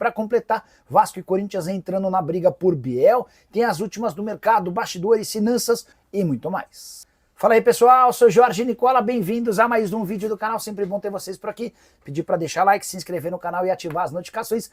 Para completar, Vasco e Corinthians entrando na briga por Biel, tem as últimas do mercado, bastidores, finanças e muito mais. Fala aí pessoal, sou Jorge Nicola, bem-vindos a mais um vídeo do canal, sempre bom ter vocês por aqui. Pedir para deixar like, se inscrever no canal e ativar as notificações.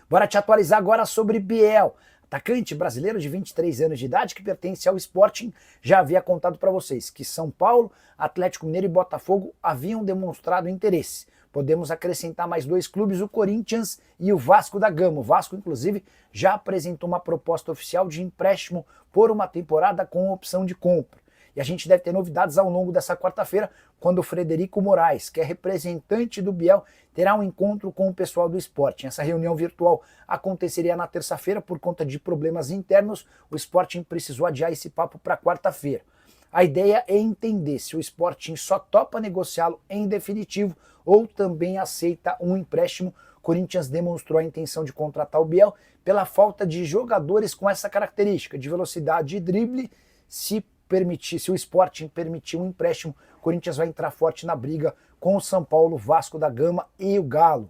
Bora te atualizar agora sobre Biel. Atacante brasileiro de 23 anos de idade que pertence ao Sporting, já havia contado para vocês que São Paulo, Atlético Mineiro e Botafogo haviam demonstrado interesse. Podemos acrescentar mais dois clubes, o Corinthians e o Vasco da Gama. O Vasco, inclusive, já apresentou uma proposta oficial de empréstimo por uma temporada com opção de compra. E a gente deve ter novidades ao longo dessa quarta-feira, quando o Frederico Moraes, que é representante do Biel, terá um encontro com o pessoal do Sporting. Essa reunião virtual aconteceria na terça-feira por conta de problemas internos. O Sporting precisou adiar esse papo para quarta-feira. A ideia é entender se o Sporting só topa negociá-lo em definitivo ou também aceita um empréstimo. O Corinthians demonstrou a intenção de contratar o Biel pela falta de jogadores com essa característica de velocidade e drible. Se o Sporting permitir um empréstimo, o Corinthians vai entrar forte na briga com o São Paulo, Vasco da Gama e o Galo.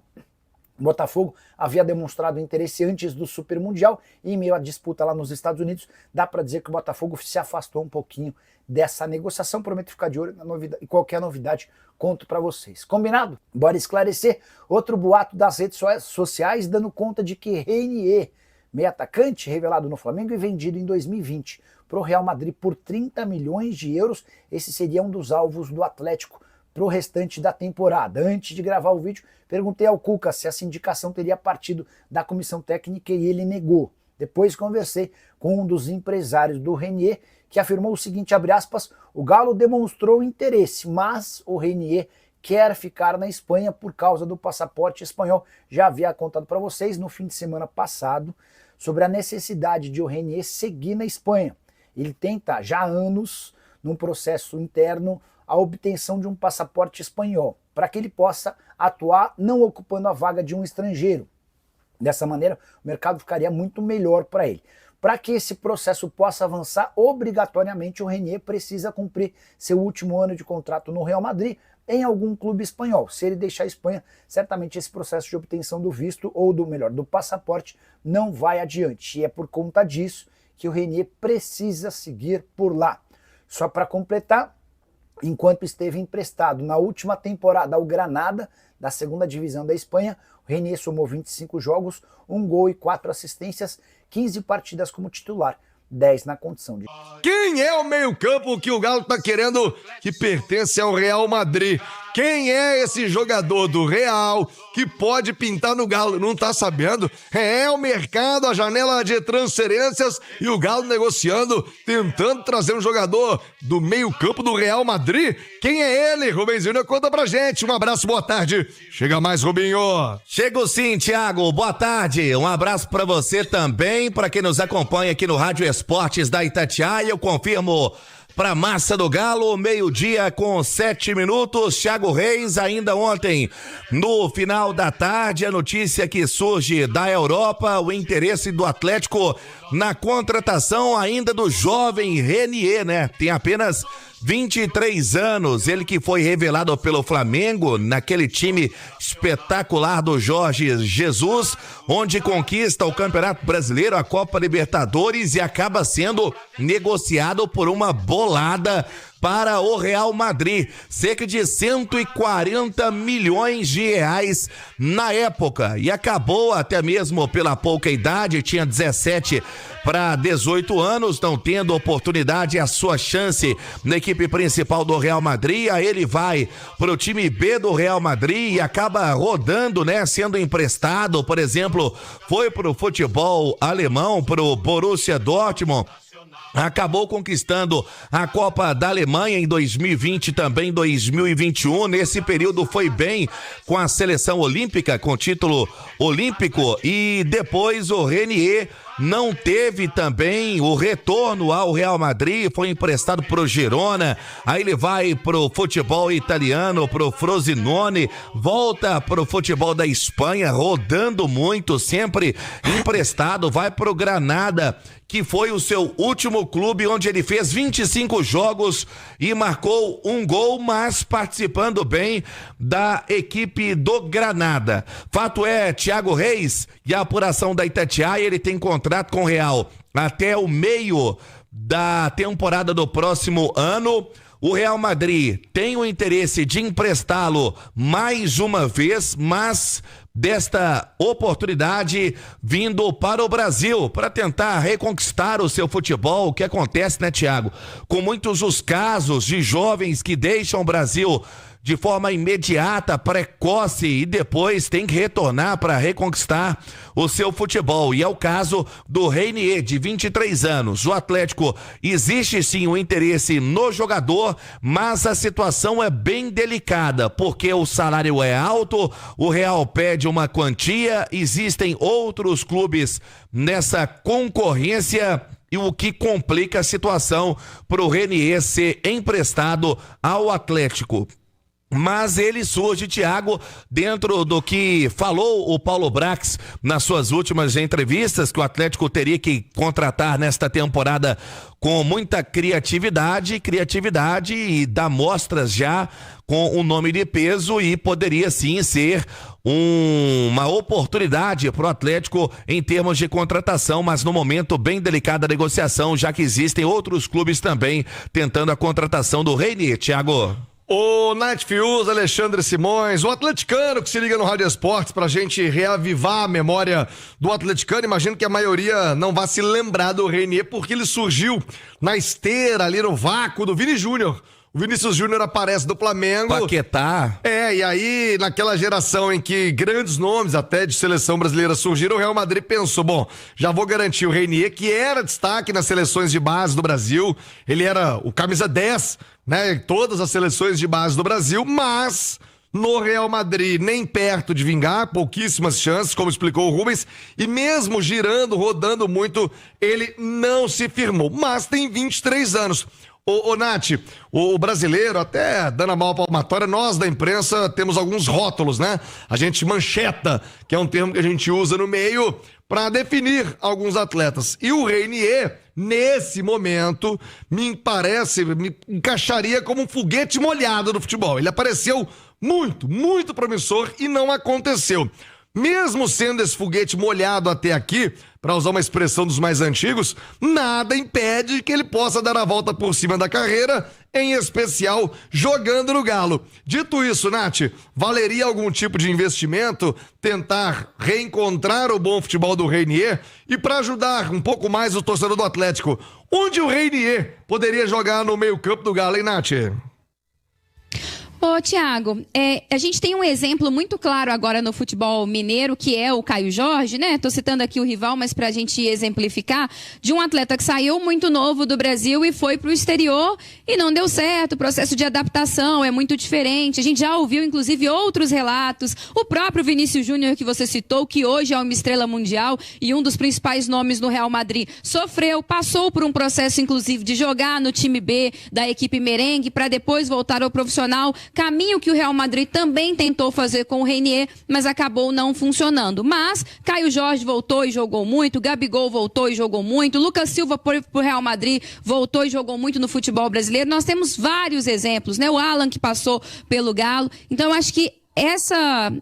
O Botafogo havia demonstrado interesse antes do Super Mundial e em meio à disputa lá nos Estados Unidos, dá para dizer que o Botafogo se afastou um pouquinho dessa negociação. Prometo ficar de olho na novidade, e qualquer novidade conto para vocês. Combinado? Bora esclarecer outro boato das redes sociais dando conta de que Renier, meio atacante revelado no Flamengo e vendido em 2020 para o Real Madrid por 30 milhões de euros, esse seria um dos alvos do Atlético para o restante da temporada. Antes de gravar o vídeo, perguntei ao Cuca se essa indicação teria partido da comissão técnica e ele negou. Depois conversei com um dos empresários do Renier, que afirmou o seguinte, abre aspas, o Galo demonstrou interesse, mas o Renier quer ficar na Espanha por causa do passaporte espanhol. Já havia contado para vocês no fim de semana passado sobre a necessidade de o Renier seguir na Espanha. Ele tenta já há anos, num processo interno, a obtenção de um passaporte espanhol, para que ele possa atuar não ocupando a vaga de um estrangeiro. Dessa maneira, o mercado ficaria muito melhor para ele. Para que esse processo possa avançar, obrigatoriamente o Renier precisa cumprir seu último ano de contrato no Real Madrid em algum clube espanhol. Se ele deixar a Espanha, certamente esse processo de obtenção do visto, ou do passaporte, não vai adiante. E é por conta disso que o Renier precisa seguir por lá. Só para completar, enquanto esteve emprestado na última temporada ao Granada, da segunda divisão da Espanha, o Renier somou 25 jogos, 1 gol e 4 assistências, 15 partidas como titular, 10 na condição de... Quem é o meio-campo que o Galo tá querendo que pertence ao Real Madrid? Quem é esse jogador do Real que pode pintar no Galo? Não tá sabendo? É o mercado, a janela de transferências e o Galo negociando, tentando trazer um jogador do meio-campo do Real Madrid. Quem é ele? Rubens Júnior, conta pra gente. Um abraço, boa tarde. Chega mais, Rubinho. Chego sim, Thiago. Boa tarde. Um abraço pra você também, pra quem nos acompanha aqui no Rádio Esportes da Itatiaia. Eu confirmo para Massa do Galo, meio-dia com 7 minutos. Thiago Reis, ainda ontem, no final da tarde, a notícia que surge da Europa, o interesse do Atlético na contratação ainda do jovem Renier, né? Tem apenas 23 anos, ele que foi revelado pelo Flamengo, naquele time espetacular do Jorge Jesus, onde conquista o Campeonato Brasileiro, a Copa Libertadores e acaba sendo negociado por uma bolada para o Real Madrid, cerca de 140 milhões de reais na época, e acabou até mesmo pela pouca idade, tinha 17 para 18 anos, não tendo oportunidade, a sua chance na equipe principal do Real Madrid. Aí ele vai para o time B do Real Madrid e acaba rodando, né, sendo emprestado, por exemplo, foi para o futebol alemão, para o Borussia Dortmund. Acabou conquistando a Copa da Alemanha em 2020, também 2021. Nesse período foi bem com a seleção olímpica, com título olímpico. E depois o Renier não teve também o retorno ao Real Madrid, foi emprestado pro Girona, aí ele vai pro futebol italiano, pro Frosinone, volta pro futebol da Espanha, rodando muito, sempre emprestado, vai pro Granada, que foi o seu último clube, onde ele fez 25 jogos e marcou um gol, mas participando bem da equipe do Granada. Fato é, Thiago Reis e a apuração da Itatiaia, ele tem contrato com o Real até o meio da temporada do próximo ano. O Real Madrid tem o interesse de emprestá-lo mais uma vez, mas desta oportunidade vindo para o Brasil para tentar reconquistar o seu futebol. O que acontece, né, Thiago? Com muitos os casos de jovens que deixam o Brasil de forma imediata, precoce, e depois tem que retornar para reconquistar o seu futebol. E é o caso do Reinier, de 23 anos. O Atlético, existe sim o interesse no jogador, mas a situação é bem delicada, porque o salário é alto, o Real pede uma quantia, existem outros clubes nessa concorrência, e o que complica a situação para o Reinier ser emprestado ao Atlético. Mas ele surge, Thiago, dentro do que falou o Paulo Brax nas suas últimas entrevistas, que o Atlético teria que contratar nesta temporada com muita criatividade e dá mostras já com um nome de peso, e poderia sim ser uma oportunidade para o Atlético em termos de contratação, mas no momento bem delicado da negociação, já que existem outros clubes também tentando a contratação do Reinier, Thiago. O Night Fuse, Alexandre Simões, o atleticano que se liga no Rádio Esportes pra gente reavivar a memória do atleticano. Imagino que a maioria não vá se lembrar do Reinier, porque ele surgiu na esteira ali no vácuo do Vini Júnior. O Vinícius Júnior aparece do Flamengo. Paquetá. E aí, naquela geração em que grandes nomes até de seleção brasileira surgiram, o Real Madrid pensou, bom, já vou garantir o Reinier, que era destaque nas seleções de base do Brasil. Ele era o camisa 10, né, em todas as seleções de base do Brasil, mas no Real Madrid nem perto de vingar, pouquíssimas chances, como explicou o Rubens, e mesmo girando, rodando muito, ele não se firmou, mas tem 23 anos. Ô Nath, o brasileiro, até dando a maior palmatória, nós da imprensa temos alguns rótulos, né? A gente mancheta, que é um termo que a gente usa no meio para definir alguns atletas. E o Reinier, nesse momento, me encaixaria como um foguete molhado do futebol. Ele apareceu muito promissor e não aconteceu. Mesmo sendo esse foguete molhado até aqui, para usar uma expressão dos mais antigos, nada impede que ele possa dar a volta por cima da carreira, em especial jogando no Galo. Dito isso, Nath, valeria algum tipo de investimento tentar reencontrar o bom futebol do Reinier? E para ajudar um pouco mais o torcedor do Atlético, onde o Reinier poderia jogar no meio-campo do Galo, hein, Nath? Ô, Thiago, a gente tem um exemplo muito claro agora no futebol mineiro, que é o Caio Jorge, né? Tô citando aqui o rival, mas pra gente exemplificar, de um atleta que saiu muito novo do Brasil e foi pro exterior e não deu certo. O processo de adaptação é muito diferente. A gente já ouviu, inclusive, outros relatos. O próprio Vinícius Júnior, que você citou, que hoje é uma estrela mundial e um dos principais nomes no Real Madrid, passou por um processo, inclusive, de jogar no time B da equipe merengue para depois voltar ao profissional. Caminho que o Real Madrid também tentou fazer com o Reinier, mas acabou não funcionando. Mas Caio Jorge voltou e jogou muito, Gabigol voltou e jogou muito, Lucas Silva pro Real Madrid voltou e jogou muito no futebol brasileiro. Nós temos vários exemplos, né? O Alan, que passou pelo Galo. Então, eu acho que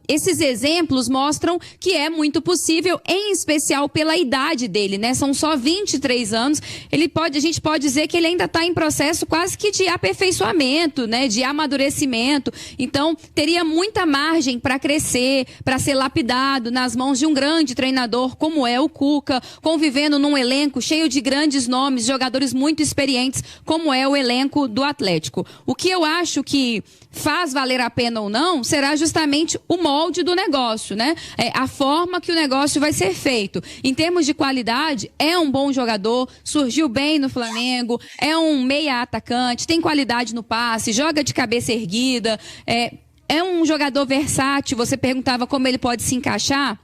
esses exemplos mostram que é muito possível, em especial pela idade dele, né? São só 23 anos. A gente pode dizer que ele ainda está em processo quase que de aperfeiçoamento, né? De amadurecimento. Então, teria muita margem para crescer, para ser lapidado nas mãos de um grande treinador como é o Cuca, convivendo num elenco cheio de grandes nomes, jogadores muito experientes, como é o elenco do Atlético. O que eu acho que faz valer a pena ou não será justamente o molde do negócio, né? A forma que o negócio vai ser feito. Em termos de qualidade, é um bom jogador, surgiu bem no Flamengo, é um meia atacante, tem qualidade no passe, joga de cabeça erguida, é um jogador versátil. Você perguntava como ele pode se encaixar.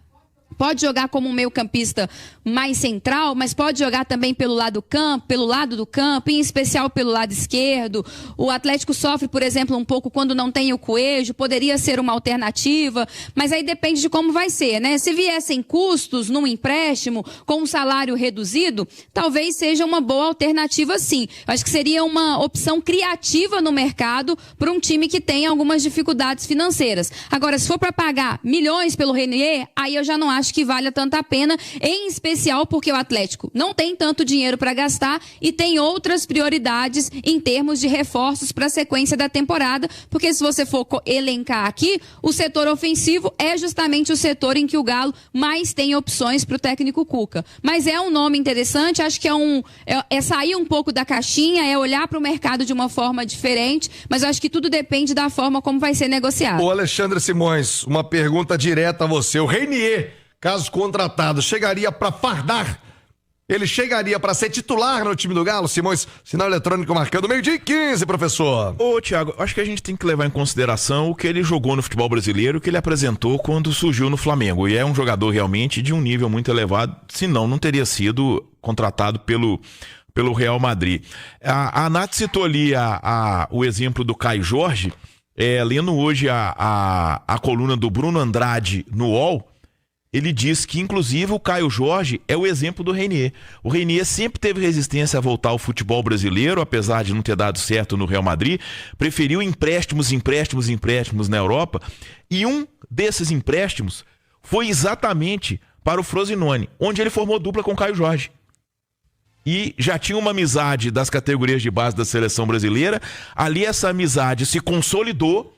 Pode jogar como um meio-campista mais central, mas pode jogar também pelo lado do campo, em especial pelo lado esquerdo. O Atlético sofre, por exemplo, um pouco quando não tem o Coelho, poderia ser uma alternativa, mas aí depende de como vai ser, né? Se viessem custos num empréstimo com um salário reduzido, talvez seja uma boa alternativa, sim. Eu acho que seria uma opção criativa no mercado para um time que tem algumas dificuldades financeiras. Agora, se for para pagar milhões pelo Renier, aí eu já não acho que valha tanta pena, em especial porque o Atlético não tem tanto dinheiro para gastar e tem outras prioridades em termos de reforços para a sequência da temporada, porque se você for elencar aqui, o setor ofensivo é justamente o setor em que o Galo mais tem opções para o técnico Cuca. Mas é um nome interessante, acho que é sair um pouco da caixinha, é olhar para o mercado de uma forma diferente, mas eu acho que tudo depende da forma como vai ser negociado. Ô Alexandre Simões, uma pergunta direta a você. O Renier, caso contratado, chegaria para fardar? Ele chegaria para ser titular no time do Galo? Simões, sinal eletrônico marcando 12h15, professor. Ô, Thiago, acho que a gente tem que levar em consideração o que ele jogou no futebol brasileiro, o que ele apresentou quando surgiu no Flamengo. E é um jogador realmente de um nível muito elevado, senão não teria sido contratado pelo Real Madrid. A Nath citou ali o exemplo do Caio Jorge, lendo hoje a coluna do Bruno Andrade no UOL, ele diz que, inclusive, o Caio Jorge é o exemplo do Renier. O Renier sempre teve resistência a voltar ao futebol brasileiro, apesar de não ter dado certo no Real Madrid. Preferiu empréstimos na Europa. E um desses empréstimos foi exatamente para o Frosinone, onde ele formou dupla com o Caio Jorge. E já tinha uma amizade das categorias de base da seleção brasileira. Ali essa amizade se consolidou,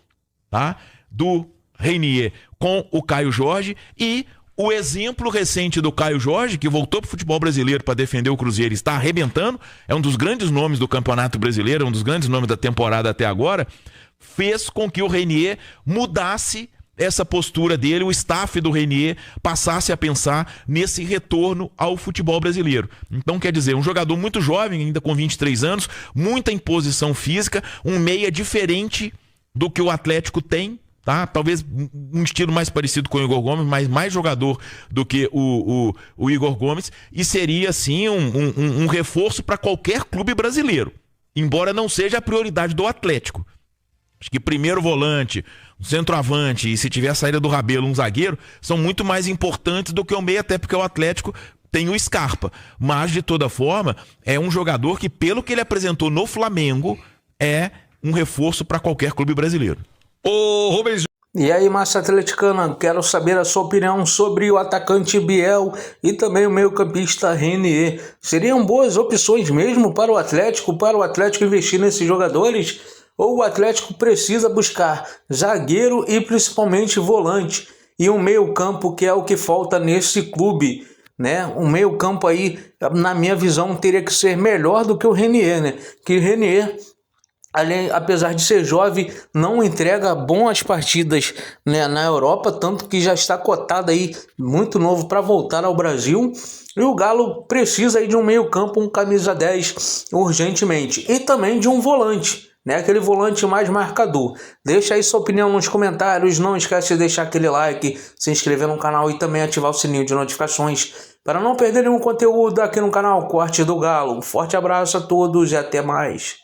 tá? Do Renier com o Caio Jorge, e o exemplo recente do Caio Jorge, que voltou para o futebol brasileiro para defender o Cruzeiro, está arrebentando, é um dos grandes nomes do Campeonato Brasileiro, um dos grandes nomes da temporada até agora, fez com que o Renier mudasse essa postura dele, o staff do Renier passasse a pensar nesse retorno ao futebol brasileiro. Então, quer dizer, um jogador muito jovem, ainda com 23 anos, muita imposição física, um meia diferente do que o Atlético tem, tá? Talvez um estilo mais parecido com o Igor Gomes, mas mais jogador do que o Igor Gomes, e seria assim um reforço para qualquer clube brasileiro, embora não seja a prioridade do Atlético. Acho que primeiro volante, centroavante e, se tiver a saída do Rabelo, um zagueiro, são muito mais importantes do que o meia, até porque o Atlético tem o Scarpa. Mas, de toda forma, é um jogador que, pelo que ele apresentou no Flamengo, é um reforço para qualquer clube brasileiro. Ô, Rubens. E aí, massa atleticana, quero saber a sua opinião sobre o atacante Biel e também o meio-campista Renier. Seriam boas opções mesmo para o Atlético investir nesses jogadores? Ou o Atlético precisa buscar zagueiro e principalmente volante e um meio-campo, que é o que falta nesse clube, né? Um meio-campo aí, na minha visão, teria que ser melhor do que o Renier, né? Que o Renier, apesar de ser jovem, não entrega boas partidas, né, na Europa, tanto que já está cotado aí muito novo para voltar ao Brasil. E o Galo precisa aí de um meio-campo, um camisa 10 urgentemente, e também de um volante, né, aquele volante mais marcador. Deixa aí sua opinião nos comentários, não esquece de deixar aquele like, se inscrever no canal e também ativar o sininho de notificações para não perder nenhum conteúdo aqui no canal Corte do Galo. Um forte abraço a todos e até mais.